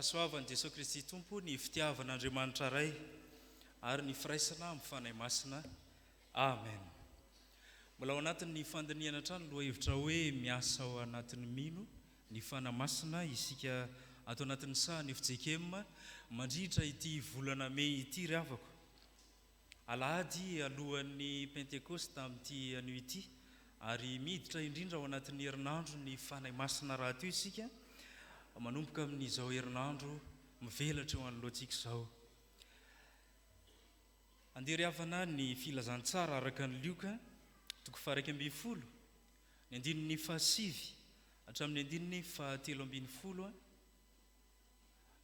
Fahasoavan'i Jesosy Kristy Tompo, ny fitiavan'Andriamanitra ray ary ny firaisana amin'ny Fanahy Masina. Amen. Mbola ao anatin'ny fandiniana trano loha hevitra hoe miasa ao anatin'ny mino ny Fanahy Masina isika ato anatin'ny sahany 𝗥𝗔𝗡𝗔𝗬 mandritra ity volana May ity ry havako. Alahady alohan'ny 𝗡𝗜𝗁𝗡𝗢 tamin'ity anio ity ary miditra indrindra ao anatin'ny herinandro ny Fanahy Masina raha teo isika manomboka amin'izao herinandro mivelatra eo anoloantsika izao. Andeha ry havana ny filazantsara araka ny lioka toko 120 ny andininy 7 hatramin'ny andininy 7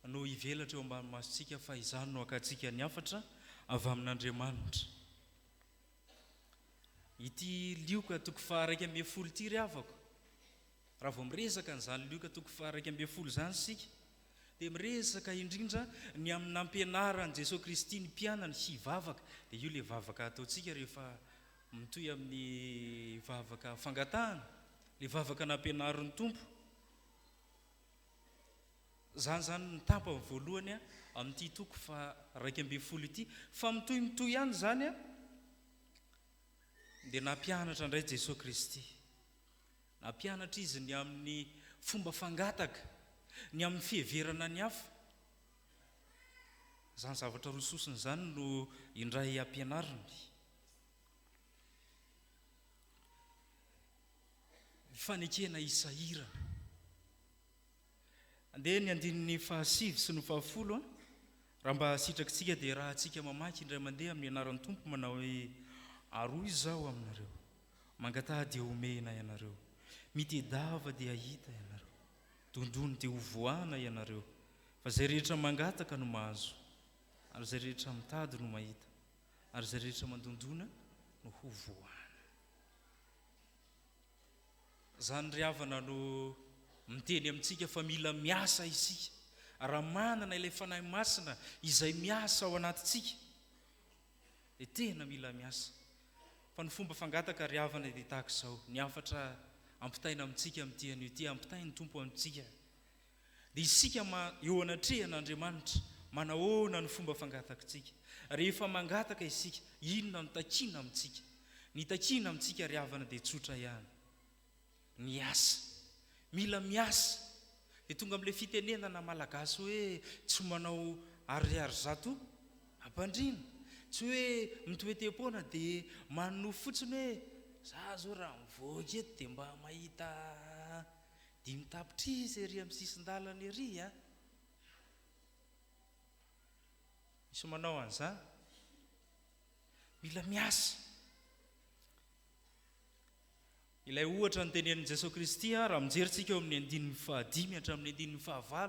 no hivelatra eo ambany masontsika fa izany no akatsika ny hafatra avy amin'Andriamanitra. Ity lioka toko 120 ity ry havako, raha vao miresaka n'izany lioka toko 120 zany sika dia miresaka indrindra ny amin'ny ampianaran'i Jesosy Kristy ny mpianany hivavaka. Dia io le vavaka ataontsika rehefa mitohy amin'ny vavaka fangatahana, le vavaka nampianarin'ny Tompo. Zany ny tampany voalohany amin'ity toko 120 ity, fa mitohy ihany zany dia nampianatra indray Jesosy Kristy. Nampianatra izy ny amin'ny fomba fangataka, ny amin'ny fiheverana ny hafa. Zany zavatra rososiny zany no indray ampianariny. Fanekena isahirana. Andeha ny andininy 7 sy ny 10 raha mba sitrakitsika dia raha antsika mamaky indray mandeha amin'ny anaran'ny Tompo manao hoe aroa izaho aminareo, mangataha dia homena ianareo, mitadiava dia hahita ianareo, dondony dia hovohana ianareo, fa zay rehetra mangataka no mahazo, ary zay rehetra mitady no mahita, ary zay rehetra mandondona no hovohana. Zany ry havana no miteny amintsika fa mila miasa isika raha manana ilay Fanahy Masina izay miasa ao anatintsika dia tena mila miasa. Fa ny fomba fangataka ry havana dia tahaka izao, ny hafatra ampitaina amintsika amin'ity anio ity, ampitainy Tompo amintsika. Dia isika eo anatrehan'Andriamanitra manahoana ny fomba fangatakitsika. Rehefa mangataka isika, inona no takiana amintsika? Ny takiana amintsika ry havana dia tsotra ihany, miasa. Mila miasa. Dia tonga amin'ilay fitenenana malagasy hoe tsy manao 𝗟𝗶𝗏𝗔𝗦𝗡𝗢𝗏, tsy hoe mitoetem-pona dia mano fotsiny hoe za zao raha mivoaka eto dia mba mahita 𝗙𝗏𝗢𝗏𝗔 ery amin'ny sisin-dalana ery misy manao an'izany. Mila miasa. Ilay ohatra ny tenenin' Jesosy Kristy raha mijerytsika eo amin'ny andininy 5 hatramin'ny andininy 9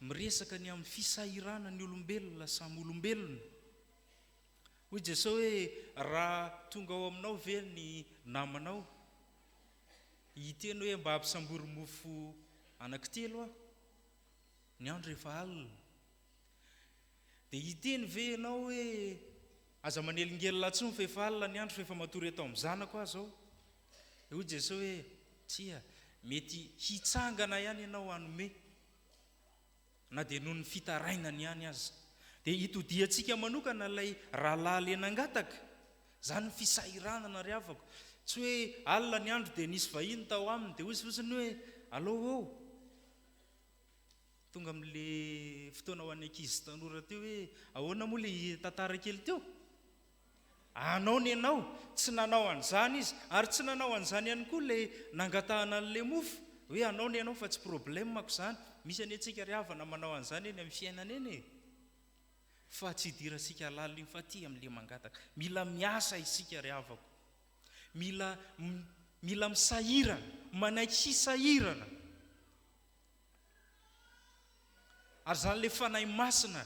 miresaka ny amin'ny fisahirana ny olombelona samy olombelona. Hoy Jesosy hoe raha tonga ao aminao ve ny namanao hiteny hoe mba hampisambory mofo anankitelo aho ny andro rehefa alina, dia hiteny ve ianao hoe aza manelingelina intsony fa efa alina ny andro fa efa matory atao amin'ny zanako aho zao? Hoy Jesosy hoe tsia, mety hitsangana ihany ianao hanome na dia noho ny fitarainany ihany aza. Dia hitodiantsika manokana ilay rahalahy nangataka, zany fisahiranana ry havako. Tsy hoe alina ny andro dia nisy vahiny tao aminy dia hozy fotsiny hoe allo tonga amin'le fotoana ho an'ny ankizy tanora teo hoe ahoana moa le tantara kely teo? Anao ny ianao tsy nanao an'izany izy, ary tsy nanao an'izany ihany koa le nangatahana an'le mofo hoe anao ny ianao fa tsy problème ako zany. Misy any antsika ry havana manao an'izany eny amin'ny fiainana eny, fa tsy hidirasika lalina fa ty amin'le mangataka. Mila miasa isika ry havako, mila misahirana, manaiky hisahirana. Ary zany le Fanahy Masina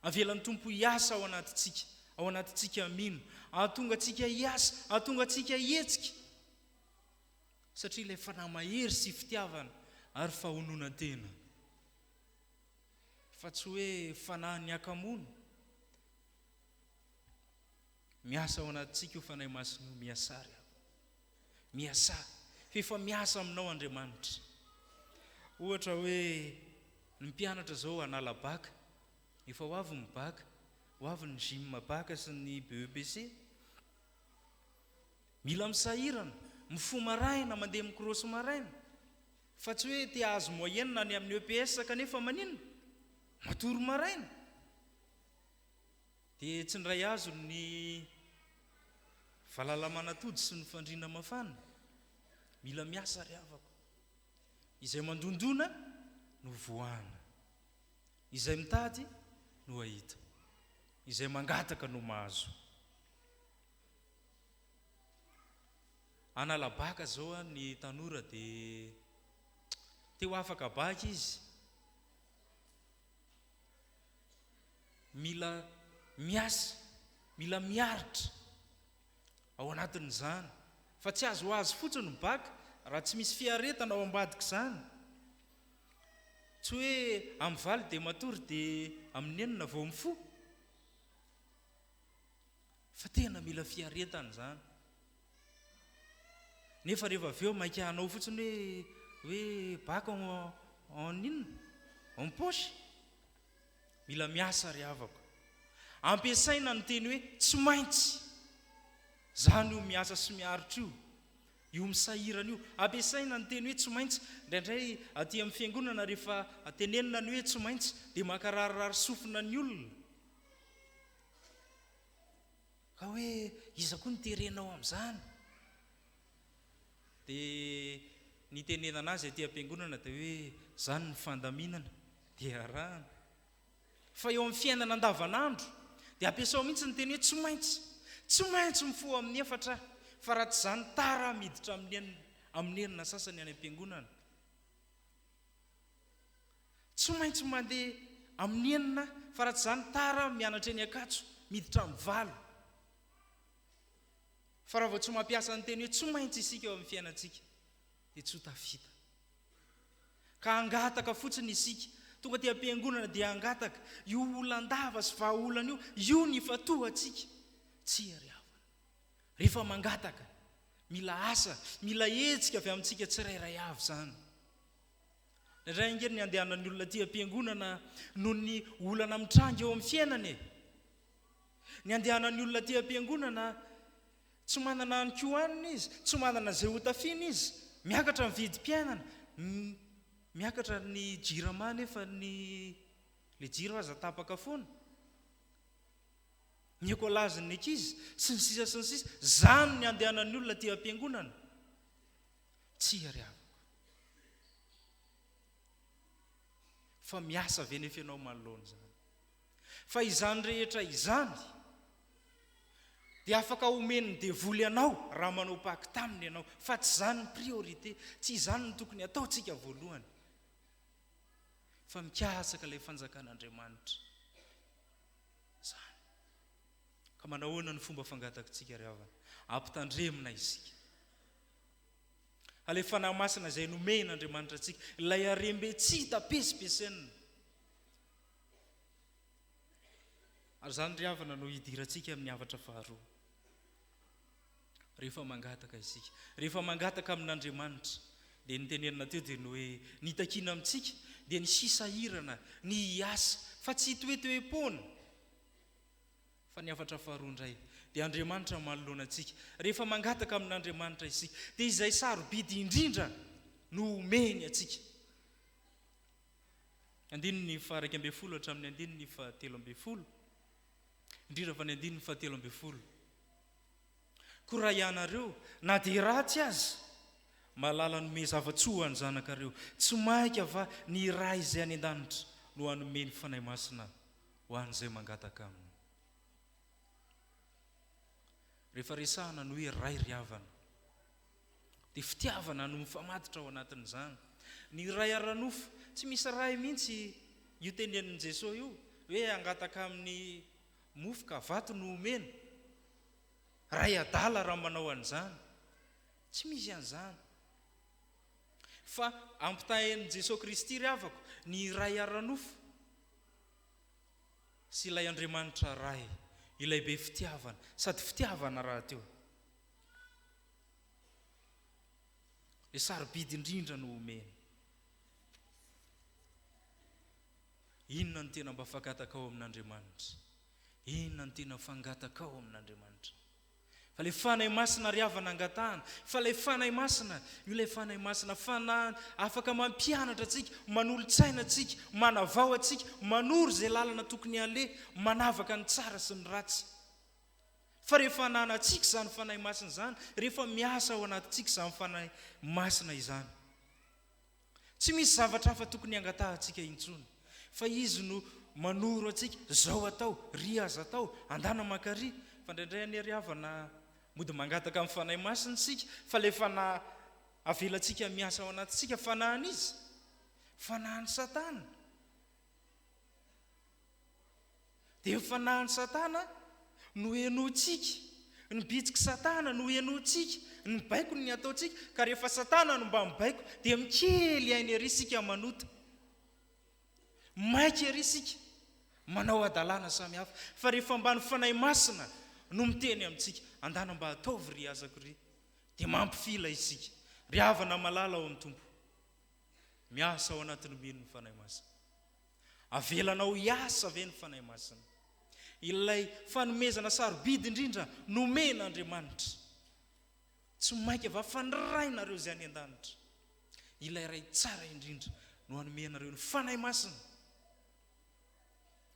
avelan'ny Tompo hiasa ao anatintsika, ao anatintsika mino, ahatonga antsika hiasa, ahatonga antsika hihetsika, satria ilay fanahy mahery sy fitiavana ary fahononan-tena, fa tsy hoe fanahy ny akamoana. Miasa ao anatintsika io Fanahy Masina io, miasa ry havana, miasa, fa efa miasa aminao Andriamanitra. Ohatra hoe ny mpianatra zao analabaka efa ho avy ny baka ho avy ny 𝗔𝗦𝗞𝗢𝗡𝗢 sy ny 𝗏𝗶𝘁 mila misahirana mifo maraina mandeha mikrosy maraina fa tsy hoe 𝗏𝗏azo moyenne na ny amin'ny 𝗏𝗏s kanefa maninona matory maraina dia tsy ndray azo ny valalamanatody sy ny fandriana mafana mila miasa ry havako izay mandondona no voana izay mitady no hahita izay mangataka no mahazo analabaka zao ny tanora dia teo afaka baka izy mila miasa mila miaritra ao anatin'izany fa tsy azo ho azy fotsiny ny baka raha tsy misy fiaretana ao ambadika izany tsy hoe amin'ny valy dia matory dia amin'ny enina vao mifo fa tena mila fiaretana izany nefa rehefa avy eo maika hanao fotsiny hoe baka en inona en poche mila miasa ry havako ampiasaina ny teny hoe tsy maintsy zany io miasa sy miaritra io misahirana io ampiasaina ny teny hoe tsy maintsy indraindray aty amin'ny fiangonana rehefa atenenina ny hoe tsy maintsy dia makarirary sofina ny olona ka hoe iza koa nyterenao amin'izany dia ny tenenana azy aty am-piangonana dia hoe zany ny fandaminana dia arahana fa eo amin'ny fiainana andavanandro dia ampiasao mihitsy ny teny hoe tsy maintsy mifo amin'ny efatra fa raha tsy zany tara miditra amin'ny enina sasany any am-piangonana tsy maintsy mandeha amin'ny enina fa raha tsy zany tara mianatra eny akatso miditra amin'ny valo fa raha vao tsy mampiasa ny teny hoe tsy maintsy isika eo amin'ny fiainantsika dia tsy ho tafita ka angataka fotsiny isika tonga ty am-piangonana dia angataka io olan-dava sy vahaolana io ny fatohantsika tsy ariavana rehefa mangataka mila asa mila hetsika avy amintsika tsirairay avy zany indray ingeny ny andehanan'ny olona ty am-piangonana noho ny olana mitranga eo amin'ny fiainany ny andehanan'ny olona ty am-piangonana tsy manana ny 𝗠𝗏𝗢𝗏 izy tsy manana zay hotafiny izy miakatra ny vidim-piainana miakatra ny jirama nefa le jiro aza tapaka foana ny ekolazin'ny ankizy sy ny sisa sy ny sisa zany ny andehanan'ny olona ty am-piangonana tsy ariavako fa miasa ve nefa ianao manoloana zany fa izany rehetra izany dia afaka omeny devoly ianao raha manao paky taminy ianao fa tsy zany ny priorité tsy izany ny tokony ataontsika voalohany fa mikasaka ilay fanjakan'Andriamanitra zany ka manahoana ny fomba fangatakitsika ry havana ampitandremina isika ilay fanahy masina izay nomen'Andriamanitra antsika ilay 𝗟𝗶𝗁𝗡𝗢 𝗏𝗶𝗏 ary zany ry havana no hidirantsika amin'ny hafatra faharoa rehefa mangataka isika rehefa mangataka amin'Andriamanitra dia nitenenina teo dia no hoe nitakina amintsika dia ny sisahirana ny hiasa fa tsy hitoetoepoana fa ny hafatra faharoa indray dia Andriamanitra manoloana antsika rehefa mangataka amin'Andriamanitra isika dia izay sarobidy indrindra no omeny antsika andininy faha 1 hatramin'ny andininy faha 3 indrindra fa ny andininy faha 3 ko raha ianareo na dia ratsy azy malala nome zava-tsoa ny zanakareo tsy maika va ny raha izay any an-danitra no hanome ny fanahy masina ho an'izay mangataka aminy rehefa resahana no hoe ray ry havana dia fitiavana no mifamatitra ao anatin'izany ny ray aranofo tsy misy ray mihitsy io tenenin'i Jesosy io hoe angataka amin'ny mofo ka vato no omena ray adala raha manao an'izany tsy misy an'izany fa ampitahen'i Jesosy Kristy ry havako ny ray aranofo sy ilay Andriamanitra ray ilay be fitiavana sady fitiavana raha teo le sarobidy indrindra no omena inona ny tena mba fangataka ao amin'Andriamanitra, inona ny tena fangataka ao amin'Andriamanitra. Fa le fanahy masina ry havana angatahana, fa le fanahy masina, io le fanahy masina fanahy afaka mampianatra atsika, manolo-tsaina atsika, manavao atsika, manoro zay lalana tokony ale, manavaka ny tsara sy ny ratsy. Fa rehefa ananantsika zany fanahy masina zany, rehefa miasa ao anatintsika zany fanahy masina izany, tsy misy zavatra hafa tokony angatahantsika intsony, fa izy no manoro atsika, zao atao, ry aza atao, andana makary. Fa indraindray any ry havana mody mangataka amin'ny fanahy masina sika, fa le fanahy avelantsika miasa ao anatintsika fanahany izy, fanahany Satana. Dia fanahany Satana no henoantsika, ny bitsiky Satana no henoantsika, ny baiko ny ataontsika, ka rehefa Satana no mba mibaiko dia mikely ainy ery sika manota, maika ery sika manao adalana samy hafa. Fa rehefa mba ny fanahy masina no miteny amintsika, andana mba ataovy ry azako ry, dia mampifila isika. Ry havana malala ao amin'ny tompo, miasa ao anatin'ny mino ny fanahy masina, avelanao hiasa ve ny fanahy masina. Ilay fanomezana sarobidy indrindra nomen'Andriamanitra, tsy maika va fanirainareo zay any an-danitra. Ilay ray tsara indrindra no anomenareo ny fanahy masina,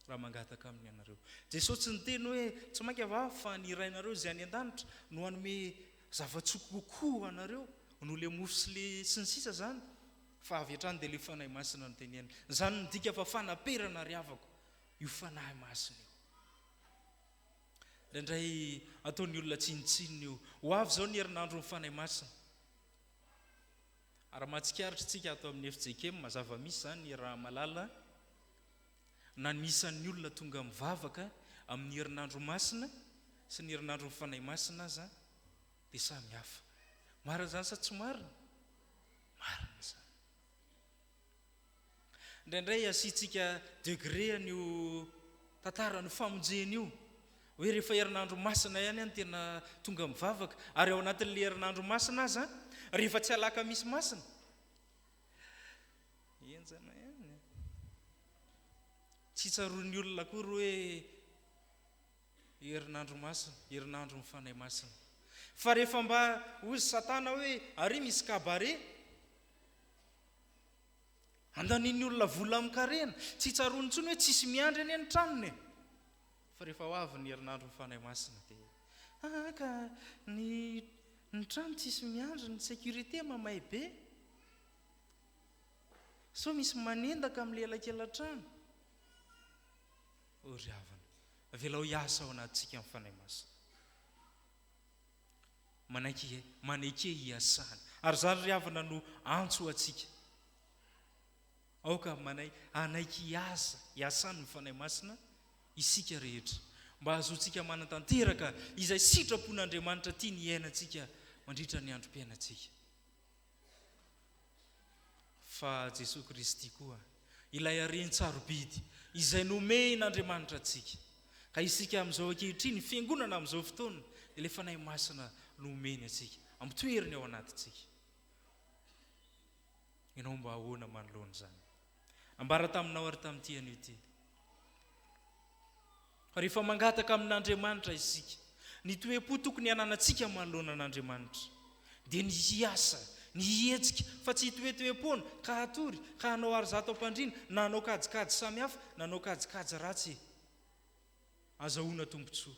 raha mangataka amin'ny ianareo. Jesosy tsy niteny hoe tsy maika va fa nirainareo zay any an-danitra no anome zava-tsoa kokoa anareo, no le mofo sy le sy ny sisa zany, fa avy hatrany dia le fanahy masina no teneny. Zany midika fa fanaperana ry havako io fanahy masina io. Indray ataon'ny olona tsinitsinina io, ho avy zao ny herinandro ny fanahy masina. Ary mahatsikaritra tsika atao amin'ny 𝗡𝗁𝗏 mazava misy zany raha malala na nisan'ny olona tonga mivavaka amin'ny herinandro masina sy ny herinandro ny fanahy masina aza dia samy hafa. Marina zany sa tsy marina? Marina zany. Indraindray asiantsika degré an'io tantara ny famonjena io, hoe rehefa herinandro masina ihany any tena tonga mivavaka, ary ao anatin'le herinandro masina aza rehefa tsy alaka misy masina, enjana ihany. Tsy tsaroan'ny olona akory hoe herinandro masina, herinandro ny fanahy masina. Fa rehefa mba ozy Satana hoe ary misy kabaret, andanin'ny olona vola amin'karena, tsy tsaroany intsony hoe tsisy miandry any amin'ny tranony. Fa rehefa ho avy ny herinandro ny fanahy masina dia ka ny trano tsisy miandry, ny sécurité mamay be, so misy manendaka amin'ny lelakelan-trano. O ry havana, avela ho hiasa ao anatintsika amin'ny fanahy masina, manaiky hiasana. Ary zany ry havana no antso atsika, aoka anaiky hiasany ny fanahy masina isika rehetra, mba ahazoantsika manatanteraka izay sitrapon'Andriamanitra tia ny iainantsika mandritra ny androm-piainantsika. Fa Jesosy Kristy koa, ilay hareny-tsarobidy izay nomen'Andriamanitra atsika, ka isika amin'izao ankehitriny fiangonana amin'izao fotoana, dia ilay fanahy masina no omeny atsika, ampitoeriny ao anatintsika. Ianao mba ahoana manoloana zany? Ambara taminao ary tamin'ity anio ity. Fa rehefa mangataka amin'Andriamanitra isika, ny toe-po tokony hananantsika manoloana an'Andriamanitra dia ny hiasa, ny hihetsika, fa tsy hitoetoe-pona ka hatory, ka hanao 𝗟𝗏𝗏𝗔𝗏, na hanao 𝗙𝗏𝗏𝗔 samy hafa, na hanao 𝗙𝗏𝗏𝗔 ratsy, azahoana tombontsoa.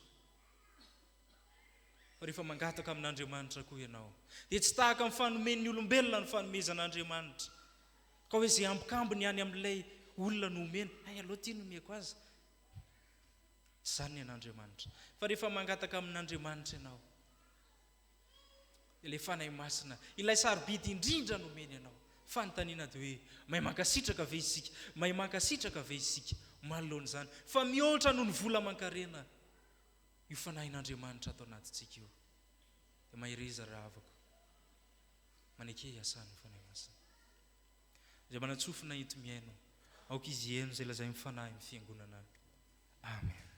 Fa rehefa mangataka amin'Andriamanitra koa ianao, dia tsy tahaka amin'ny fanomen'ny olombelona ny fanomezan'Andriamanitra, ka hoe zay ambokambony any amin'ilay olona no omena, ay aloha ty nomeko azy, zany ny an'Andriamanitra. Fa rehefa mangataka amin'Andriamanitra ianao, ilay fanahy masina, ilay sarobidy indrindra no omeny ianao, fanontaniana dia hoe mahay mankasitraka ve isika, mahay mankasitraka ve isika manoloana izany, fa mihoatra noho ny vola aman-karena io fanahin'Andriamanitra atao anatintsika io. Dia mahireza raha havako, manaiky hiasany fanahy masina. Izay manatsofina ento miaino, aoka izy eno izay lazay mifanahy amin'ny fiangonana. Amen.